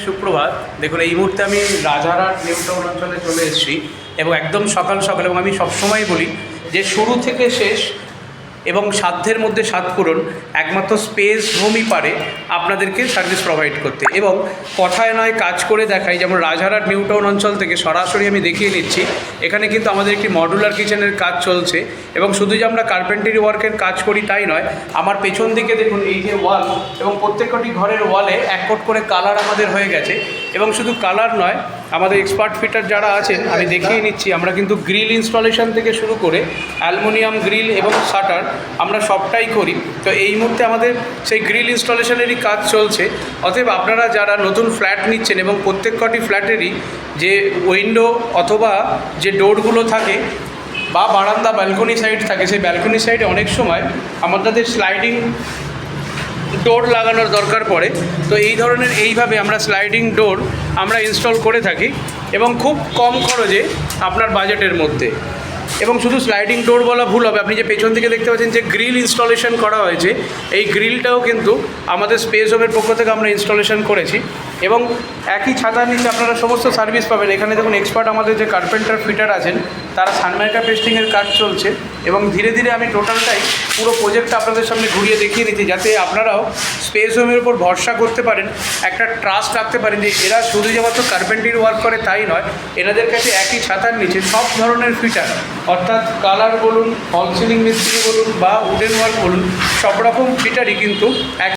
সুপ্রভাত। দেখুন, এই মুহূর্তে আমি রাজারহাট নিউ টাউন অঞ্চলে চলে এসেছি এবং একদম সকাল সকাল, এবং আমি সবসময় বলি যে শুরু থেকে শেষ এবং সাধ্যের মধ্যে সাধ পূরণ একমাত্র স্পেস হোমই পারে আপনাদেরকে সার্ভিস প্রোভাইড করতে। এবং কথায় নয় কাজ করে দেখাই, যেমন রাজারহাট নিউ টাউন অঞ্চল থেকে সরাসরি আমি দেখিয়ে নিচ্ছি। এখানে কিন্তু আমাদের একটি মডুলার কিচেনের কাজ চলছে, এবং শুধু যে আমরা কার্পেন্টারি ওয়ার্কের কাজ করি তাই নয়, আমার পেছন দিকে দেখুন এই যে ওয়াল, এবং প্রত্যেকটি ঘরের ওয়ালে এক কোট করে কালার আমাদের হয়ে গেছে। এবং শুধু কালার নয়, আমাদের এক্সপার্ট ফিটার যারা আছেন আমি দেখিয়ে নিচ্ছি, আমরা কিন্তু গ্রিল ইনস্টলেশন থেকে শুরু করে অ্যালুমিনিয়াম গ্রিল এবং শাটার আমরা সবটাই করি। তো এই মুহূর্তে আমাদের সেই গ্রিল ইনস্টলেশনেরই কাজ চলছে। অতএব আপনারা যারা নতুন ফ্ল্যাট নিচ্ছেন এবং প্রত্যেক কটি ফ্ল্যাটেরই যে উইন্ডো অথবা যে ডোরগুলো থাকে বা বারান্দা ব্যালকনি সাইড থাকে, সেই ব্যালকনি সাইডে অনেক সময় আমাদের স্লাইডিং ডোর লাগানোর দরকার পড়ে। তো এই ধরনের এইভাবে আমরা স্লাইডিং ডোর আমরা ইনস্টল করে থাকি, এবং খুব কম খরচে আপনার বাজেটের মধ্যে। এবং শুধু স্লাইডিং ডোর বলা ভুল হবে, আপনি যে পেছন থেকে দেখতে পাচ্ছেন যে গ্রিল ইনস্টলেশন করা হয়েছে, এই গ্রিলটাও কিন্তু আমাদের স্পেস হোমের পক্ষ থেকে আমরা ইনস্টলেশন করেছি। এবং একই ছাতার নিচে আপনারা সমস্ত সার্ভিস পাবেন। এখানে দেখুন এক্সপার্ট আমাদের যে কার্পেন্টার ফিটার আছেন, তারা সানমাইকা পেস্টিংয়ের কাজ চলছে। এবং ধীরে ধীরে আমি টোটালটাই পুরো প্রজেক্টটা আপনাদের সামনে ঘুরিয়ে দেখিয়ে নিচ্ছি, যাতে আপনারাও স্পেস হোমের উপর ভরসা করতে পারেন, একটা ট্রাস্ট রাখতে পারেন যে এরা শুধু যে মাত্র কার্পেন্টারি ওয়ার্ক করে তাই নয়, এনাদের কাছে একই ছাতার নিচে সব ধরনের ফিটার, অর্থাৎ কালার বলুন, ফল সিলিং মিস্ত্রি বলুন বা উডেন ওয়ার্ক বলুন, সব রকম ফিটারই কিন্তু এক